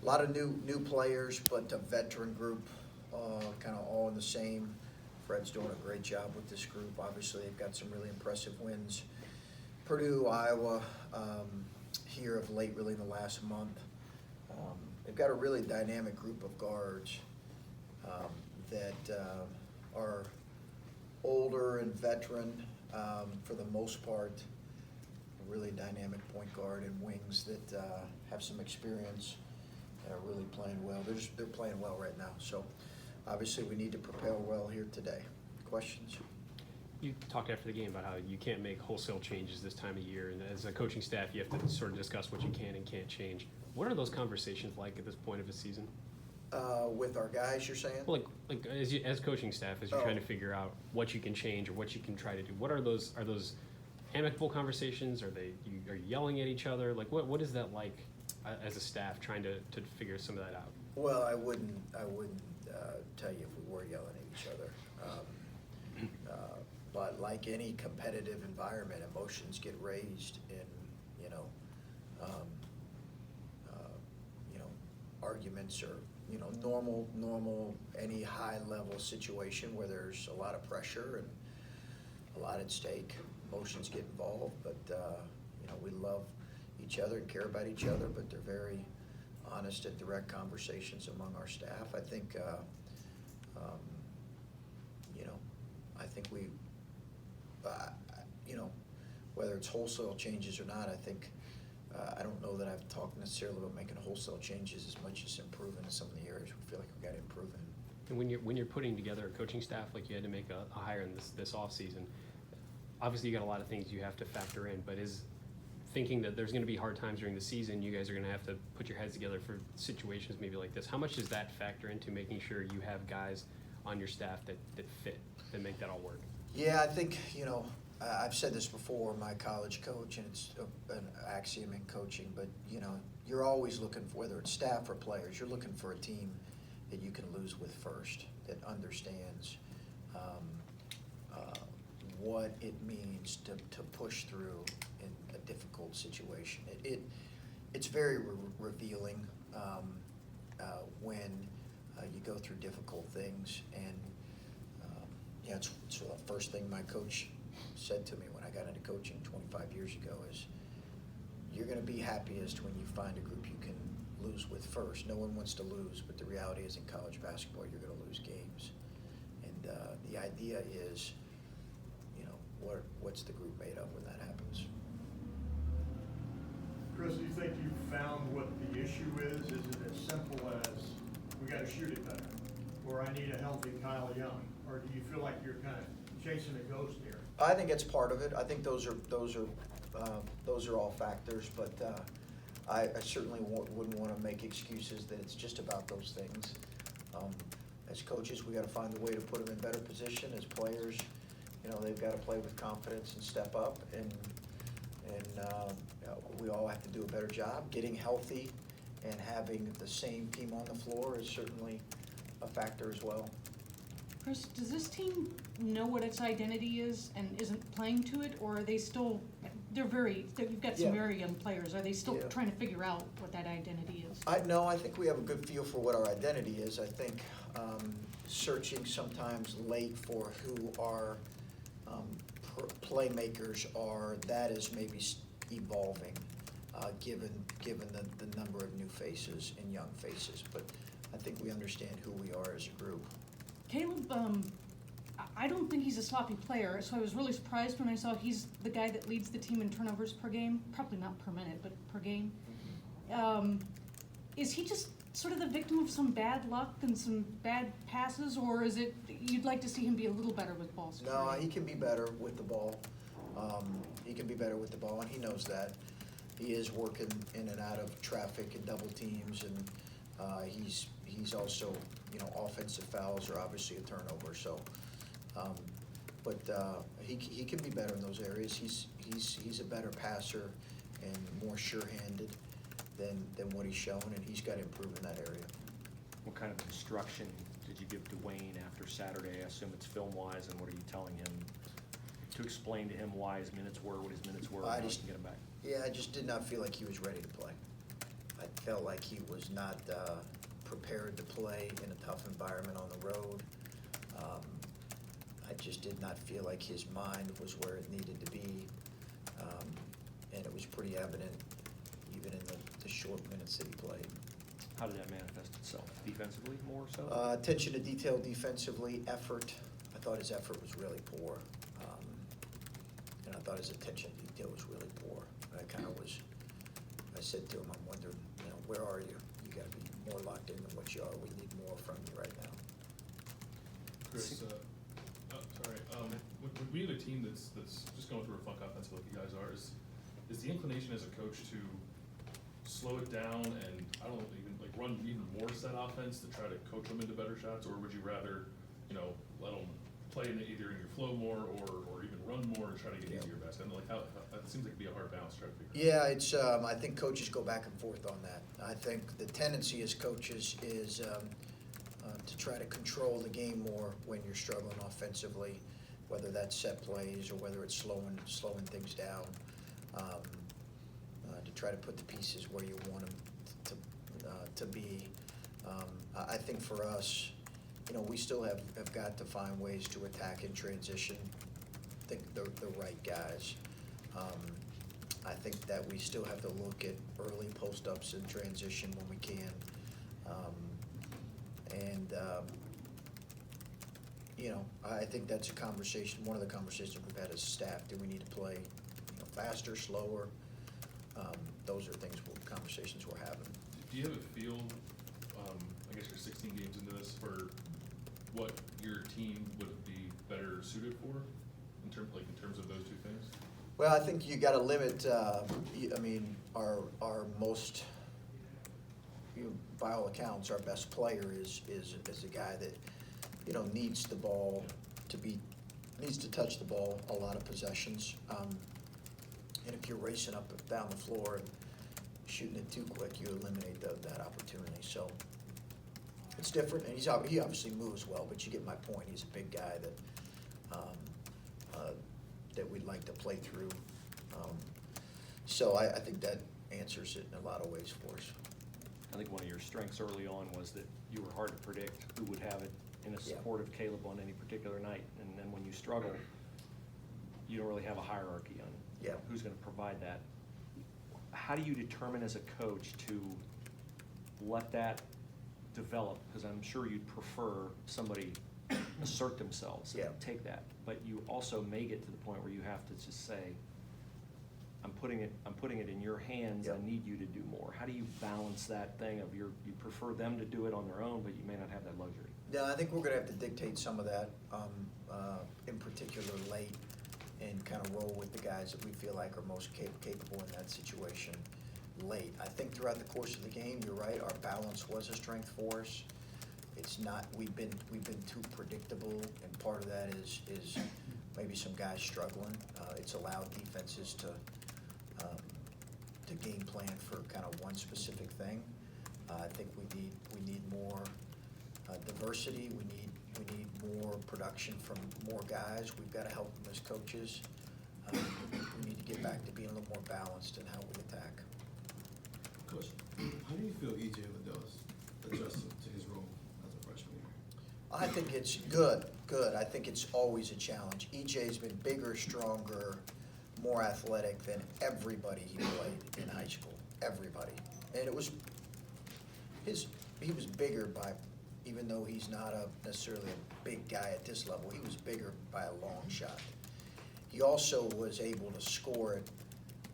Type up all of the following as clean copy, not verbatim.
A lot of new players, but a veteran group, kind of all in the same. Fred's doing a great job with this group. Obviously, they've got some really impressive wins. Purdue, Iowa, here of late, really in the last month. They've got a really dynamic group of guards that are older and veteran for the most part. A really dynamic point guard and wings that have some experience and are really playing well. They're playing well right now. So obviously we need to prepare well here today. Questions? You talked after the game about how you can't make wholesale changes this time of year, and as a coaching staff, you have to sort of discuss what you can and can't change. What are those conversations like at this point of the season? With our guys, you're saying? Well, like as coaching staff, as you're trying to figure out what you can change or what you can try to do, what are those? Are those amicable conversations? Are you yelling at each other? Like what is that like as a staff trying to figure some of that out? Well, I wouldn't tell you if we were yelling at each other. But like any competitive environment, emotions get raised in, arguments or, normal, any high level situation where there's a lot of pressure and a lot at stake. Emotions get involved, but, we love each other and care about each other, but they're very honest and direct conversations among our staff. I think, I think we, whether it's wholesale changes or not, I think, I don't know that I've talked necessarily about making wholesale changes as much as improving in some of the areas we feel like we've got to improve in. And when you're putting together a coaching staff, like you had to make a hire in this off season, obviously you got a lot of things you have to factor in, but is thinking that there's going to be hard times during the season, you guys are going to have to put your heads together for situations maybe like this. How much does that factor into making sure you have guys on your staff that fit, that make that all work? Yeah, I think, I've said this before, my college coach, and it's an axiom in coaching, but, you're always looking for, whether it's staff or players, you're looking for a team that you can lose with first, that understands what it means to push through in a difficult situation. It's very revealing when you go through difficult things, and it's the first thing my coach said to me when I got into coaching 25 years ago is, you're going to be happiest when you find a group you can lose with first. No one wants to lose, but the reality is in college basketball you're going to lose games. And the idea is, what's the group made of when that happens? Chris, do you think you found what the issue is? Is it as simple as we got to shoot it better, or I need a healthy Kyle Young, or do you feel like you're kind of chasing a ghost here? I think it's part of it. I think those are all factors, but I certainly wouldn't want to make excuses that it's just about those things. As coaches, we got to find a way to put them in better position. As players, they've got to play with confidence and step up, and we all have to do a better job. Getting healthy and having the same team on the floor is certainly a factor as well. Chris, does this team know what its identity is and isn't playing to it, or are they still, you've got some very young players, are they still trying to figure out what that identity is? I think we have a good feel for what our identity is. I think searching sometimes late for who our playmakers are, that is maybe evolving, given the number of new faces and young faces. But I think we understand who we are as a group. Caleb, I don't think he's a sloppy player, so I was really surprised when I saw he's the guy that leads the team in turnovers per game. Probably not per minute, but per game. Is he just sort of the victim of some bad luck and some bad passes, or is it you'd like to see him be a little better with ball security? No, he can be better with the ball. He can be better with the ball, and he knows that. He is working in and out of traffic and double teams, and he's also, offensive fouls are obviously a turnover. So, but he can be better in those areas. He's a better passer and more sure-handed than what he's shown, and he's got to improve in that area. What kind of instruction did you give Dwayne after Saturday? I assume it's film-wise, and what are you telling him to explain to him why his minutes were what his minutes were, and how he can get him back? Yeah, I just did not feel like he was ready to play. I felt like he was not prepared to play in a tough environment on the road. I just did not feel like his mind was where it needed to be. And it was pretty evident even in the short minutes that he played. How did that manifest itself? Defensively more so? Attention to detail defensively, effort. I thought his effort was really poor. And I thought his attention to detail was really poor. I said to him, I'm wondering, where are you? You gotta be more locked in than what you are. We need more from you right now. Chris, when we have a team that's just going through a funk offense like you guys are, is the inclination as a coach to slow it down and, I don't know, even like run even more set offense to try to coach them into better shots, or would you rather, let them play either in your flow more or even run more and try to get into your basket? And like how that seems like it'd be a hard balance to try to figure out. Yeah, it's, I think coaches go back and forth on that. I think the tendency as coaches is to try to control the game more when you're struggling offensively, whether that's set plays or whether it's slowing things down, to try to put the pieces where you want them to be. I think for us, we still have got to find ways to attack in transition, the right guys. I think that we still have to look at early post-ups in transition when we can. I think that's a conversation, one of the conversations we've had as staff. Do we need to play faster, slower? Those are conversations we're having. Do you have a feel, I guess you're 16 games into this, for what your team would be better suited for in terms of those two things? Well, I think you got to limit. Our most, by all accounts, our best player is a guy that needs the ball needs to touch the ball a lot of possessions. And if you're racing up and down the floor and shooting it too quick, you eliminate that opportunity. So it's different, and he obviously moves well. But you get my point. He's a big guy that we'd like to play through. So I think that answers it in a lot of ways for us. I think one of your strengths early on was that you were hard to predict who would have it in a support of Caleb on any particular night. And then when you struggle, you don't really have a hierarchy on who's going to provide that. How do you determine as a coach to let that develop? Because I'm sure you'd prefer somebody assert themselves and take that. But you also may get to the point where you have to just say, I'm putting it in your hands. I need you to do more. How do you balance that thing of you prefer them to do it on their own, but you may not have that luxury? Yeah, I think we're going to have to dictate some of that, in particular late, and kind of roll with the guys that we feel like are most capable in that situation late. I think throughout the course of the game, you're right, our balance was a strength for us. It's not, we've been too predictable, and part of that is maybe some guys struggling. It's allowed defenses to game plan for kind of one specific thing. I think we need more diversity. We need more production from more guys. We've got to help them as coaches. We need to get back to being a little more balanced in how we attack. Coach, how do you feel EJ Liddell's adjusted to his role as a freshman year? I think it's good. I think it's always a challenge. EJ's been bigger, stronger, more athletic than everybody he played in high school. Everybody. And he was bigger by, even though he's not necessarily a big guy at this level, he was bigger by a long shot. He also was able to score it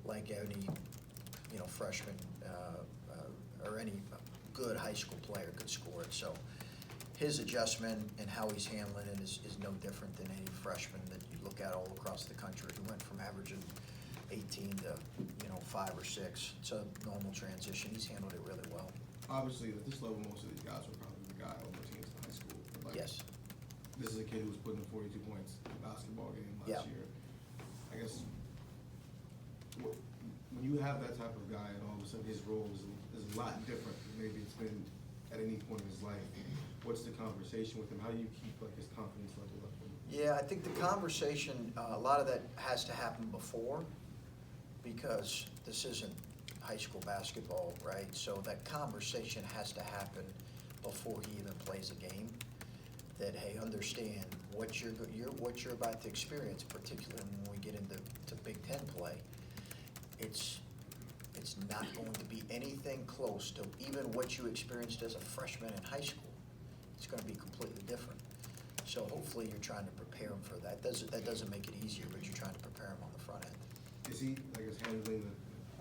like any, freshman or any good high school player could score it. So his adjustment and how he's handling it is no different than any freshman that you look at all across the country. He went from averaging 18 to 5 or 6. It's a normal transition. He's handled it really well. Obviously, at this level, most of these guys were probably the guy on the teams in high school. But Yes. This is a kid who was putting 42 points in a basketball game last year. I guess when you have that type of guy and all of a sudden his role is a lot different than maybe it's been at any point in his life, what's the conversation with him? How do you keep his confidence level up? Yeah, I think the conversation, a lot of that has to happen before, because this isn't high school basketball, right? So that conversation has to happen before he even plays a game. That, hey, understand what you're about to experience, particularly when we get into Big Ten play. It's not going to be anything close to even what you experienced as a freshman in high school. It's going to be completely different. So hopefully you're trying to prepare him for that. That doesn't make it easier, but you're trying to prepare him on the front end. Is he, like, is handling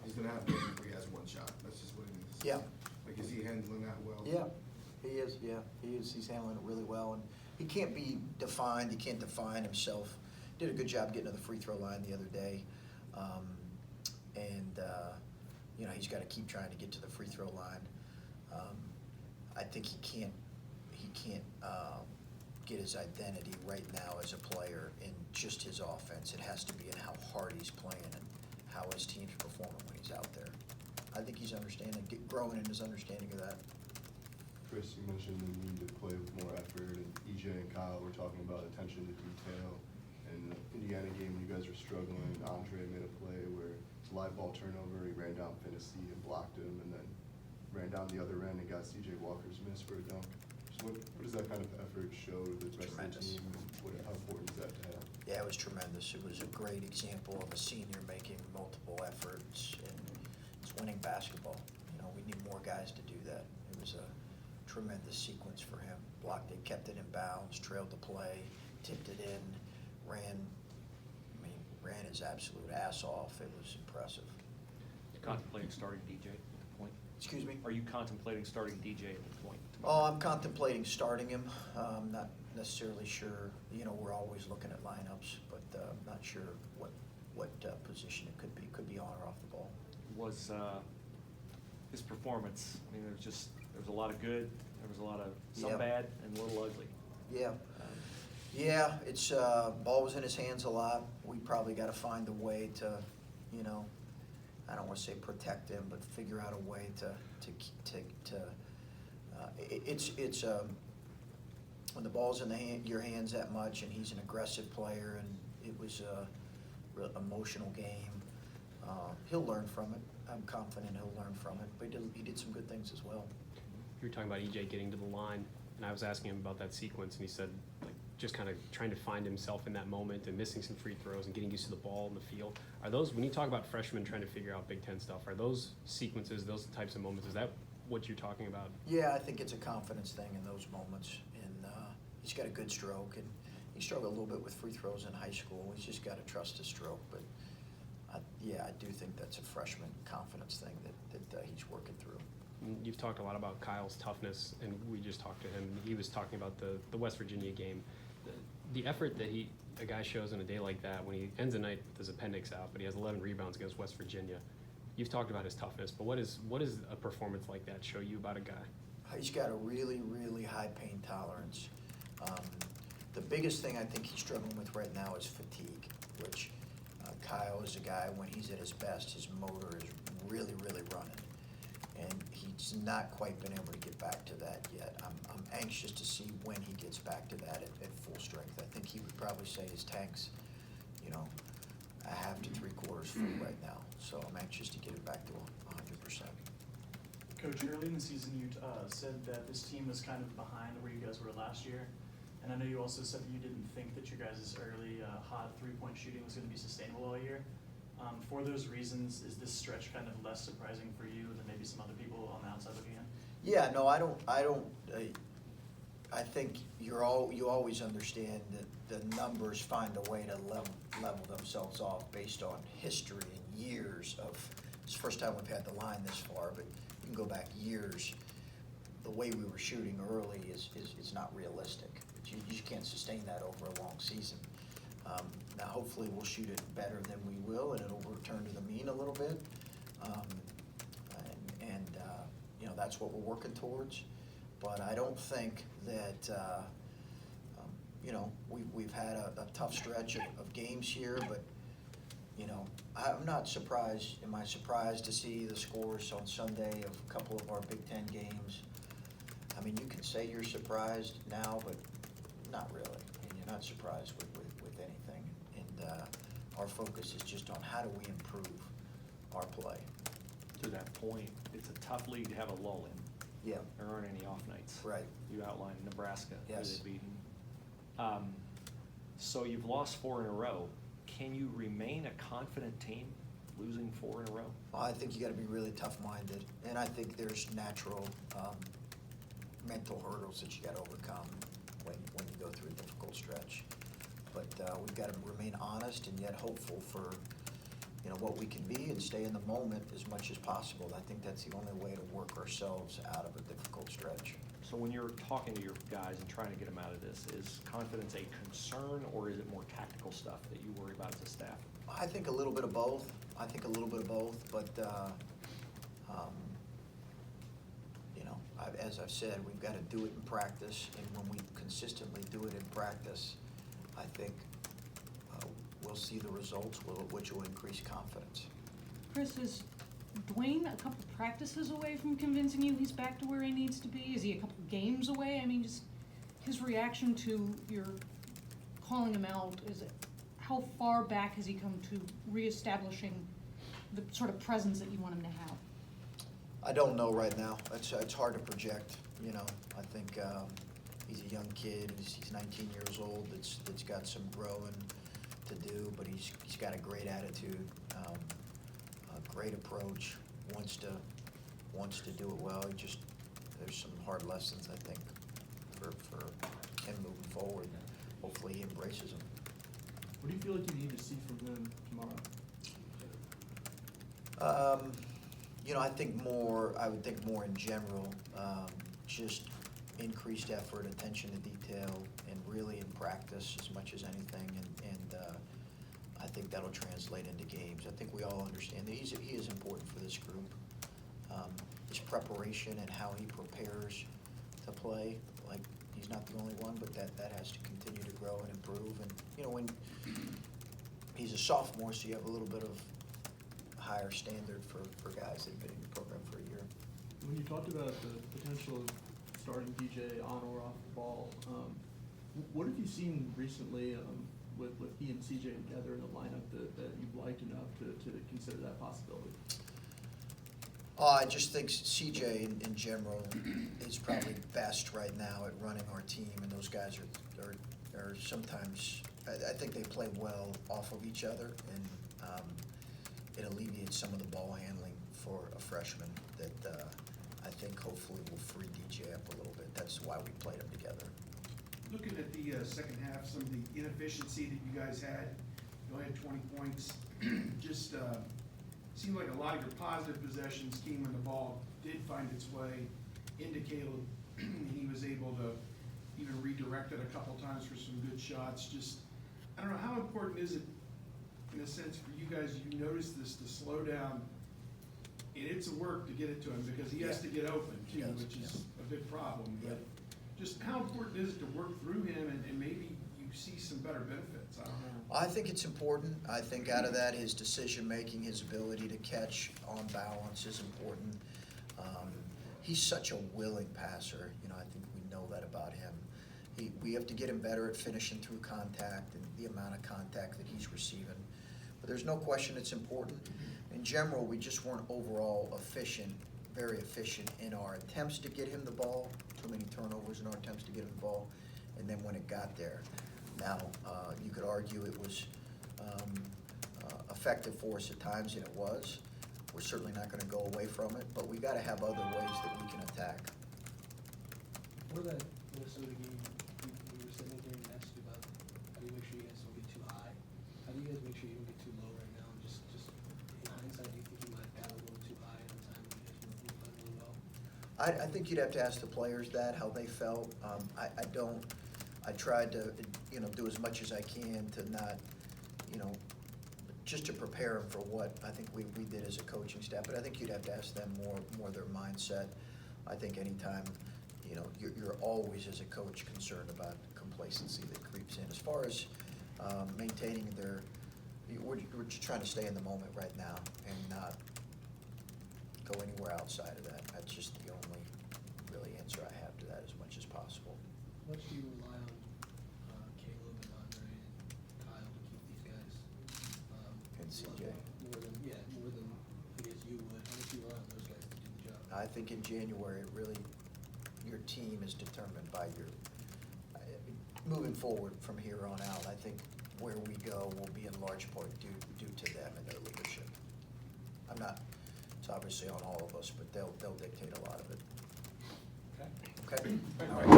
he's gonna have games where he has one shot, that's just what it is. Yeah. Like, is he handling that well? Yeah, he is, he's handling it really well, and he can't be defined, he can't define himself. Did a good job getting to the free throw line the other day. He's gotta keep trying to get to the free throw line. I think he can't get his identity right now as a player in just his offense. It has to be in how hard he's playing and how his team's performing when he's out there. I think he's growing in his understanding of that. Chris, you mentioned the need to play with more effort, and EJ and Kyle were talking about attention to detail. In the Indiana game, you guys were struggling. Andre made a play where it's a live ball turnover. He ran down Finney and blocked him, and then ran down the other end and got CJ Walker's miss for a dunk. So what does that kind of effort show to the rest of the team, and how important is that to have? Yeah, it was tremendous. It was a great example of a senior making multiple efforts, and it's winning basketball. We need more guys to do that. It was a tremendous sequence for him. Blocked it, kept it in bounds, trailed the play, tipped it in, ran his absolute ass off. It was impressive. Contemplating starting DJ at the point? Excuse me? Are you contemplating starting DJ at the point? Oh, I'm contemplating starting him. I'm not necessarily sure. We're always looking at lineups, but I'm not sure what position it could be. Could be on or off the ball. Was his performance, there was a lot of good, there was a lot of some Yeah. bad and a little ugly. Yeah. Yeah, it's ball was in his hands a lot. We probably got to find a way to, I don't want to say protect him, but figure out a way to when the ball's in your hands that much, and he's an aggressive player, and it was a real emotional game. He'll learn from it. I'm confident he'll learn from it. But he did some good things as well. You were talking about EJ getting to the line, and I was asking him about that sequence, and he said, just kind of trying to find himself in that moment and missing some free throws and getting used to the ball in the field. Are those, when you talk about freshmen trying to figure out Big Ten stuff, are those sequences, those types of moments, is that what you're talking about? Yeah, I think it's a confidence thing in those moments, and he's got a good stroke, and he struggled a little bit with free throws in high school. He's just got to trust his stroke, but I do think that's a freshman confidence thing that he's working through. You've talked a lot about Kyle's toughness, and we just talked to him. He was talking about the West Virginia game. The effort that a guy shows on a day like that, when he ends the night with his appendix out, but he has 11 rebounds against West Virginia. You've talked about his toughness, but what is a performance like that show you about a guy? He's got a really, really high pain tolerance. The biggest thing I think he's struggling with right now is fatigue, which Kyle is a guy, when he's at his best, his motor is really, really running. And he's not quite been able to get back to that yet. I'm anxious to see when he gets back to that at full strength. I think he would probably say his tank's, a half to 3/4 full right now. So I'm anxious to get it back to 100%. Coach, early in the season, you said that this team was kind of behind where you guys were last year. And I know you also said that you didn't think that your guys' early hot three-point shooting was going to be sustainable all year. For those reasons, is this stretch kind of less surprising for you than maybe some other people on the outside looking in? Yeah, no, I don't. I think you always understand that the numbers find a way to level themselves off based on history and years of. It's the first time we've had the line this far, but you can go back years. The way we were shooting early is not realistic. You just can't sustain that over a long season. Now, hopefully, we'll shoot it better than we will, and it'll return to the mean a little bit. That's what we're working towards. But I don't think that, we've had a tough stretch of games here, but, I'm not surprised. Am I surprised to see the scores on Sunday of a couple of our Big Ten games? You can say you're surprised now, but not really. You're not surprised with anything. And our focus is just on how do we improve our play. to that point, it's a tough league to have a lull in. Yeah, There aren't any off nights. right. You outlined Nebraska, who Yes. they beaten. So you've lost 4 in a row. Can you remain a confident team losing 4 in a row? I think you gotta be really tough-minded, and I think there's natural, mental hurdles that you gotta overcome when you go through a difficult stretch. But, we've gotta remain honest and yet hopeful for, you know, what we can be and stay in the moment as much as possible. I think that's the only way to work ourselves out of a difficult stretch. So when you're talking to your guys and trying to get them out of this, is confidence a concern, or is it more tactical stuff that you worry about as a staff? I think a little bit of both. But, you know, as I've said, we've got to do it in practice, and when we consistently do it in practice, I think we'll see the results, which will increase confidence. Chris, is Dwayne a couple practices away from convincing you he's back to where he needs to be? Is he a couple games away? I mean, just his reaction to your calling him out, how far back has he come to reestablishing the sort of presence that you want him to have? I don't know right now. It's hard to project, you know. I think he's a young kid. He's 19 years old. That's got some growing to do, but he's got a great attitude, a great approach. Wants to do it well. There's some hard lessons, I think, for him moving forward. Hopefully he embraces them. What do you feel like you need to see from him tomorrow? You know, I would think more in general, just increased effort, attention to detail, and really in practice as much as anything, and I think that'll translate into games. I think we all understand that he is important for this group. His preparation and how he prepares to play, like, he's not the only one, but that has to continue to grow and improve. And, you know, when he's a sophomore, so you have a little bit of higher standard for guys that have been in the program for a year. When you talked about the potential of starting DJ on or off the ball, what have you seen recently with he and CJ together in a lineup that you've liked enough to consider that possibility? I just think CJ in general is probably best right now at running our team, and those guys are sometimes, I think they play well off of each other, and it alleviates some of the ball handling for a freshman that I think hopefully will free DJ up a little bit. That's why we played them together. Looking at the second half, some of the inefficiency that you guys had, you only had 20 points. Just seemed like a lot of your positive possessions came when the ball did find its way into Caleb, and he was able to even redirect it a couple times for some good shots. Just, I don't know, how important is it, in a sense, for you guys, you notice this, to slow down, and it's a work to get it to him, because he has to get open too, which is a big problem. But just how important is it to work through him, and maybe you see some better benefits? I don't know. I think it's important. I think out of that, his decision-making, his ability to catch on balance is important. He's such a willing passer. You know, I think we know that about him. We have to get him better at finishing through contact and the amount of contact that he's receiving. But there's no question it's important. In general, we just weren't overall efficient, very efficient in our attempts to get him the ball. Too many turnovers in our attempts to get him the ball. And then when it got there. Now, you could argue it was effective for us at times, and it was. We're certainly not going to go away from it, but we got to have other ways that we can attack. For that Minnesota game, we were sitting here and asked you about how do you make sure you guys don't get too high? How do you guys make sure you don't get too low right now? And just in hindsight, do you think you might have got a little too high at the time when you guys were playing really well? I think you'd have to ask the players that, how they felt. I tried to, you know, do as much as I can to not, you know, just to prepare them for what I think we did as a coaching staff. But I think you'd have to ask them more their mindset. I think anytime, you know, you're always as a coach concerned about complacency that creeps in. As far as maintaining we're just trying to stay in the moment right now and not go anywhere outside of that. That's just the only really answer I have to that, as much as possible. How much do you rely on Caleb and Andre and Kyle to keep these guys? And CJ. More than I guess you would. How much do you rely on think in January, it really, your team is determined by your, moving forward from here on out, I think where we go will be in large part due to them and their leadership. I'm not, it's obviously on all of us, but they'll dictate a lot of it. Okay. Okay? All right.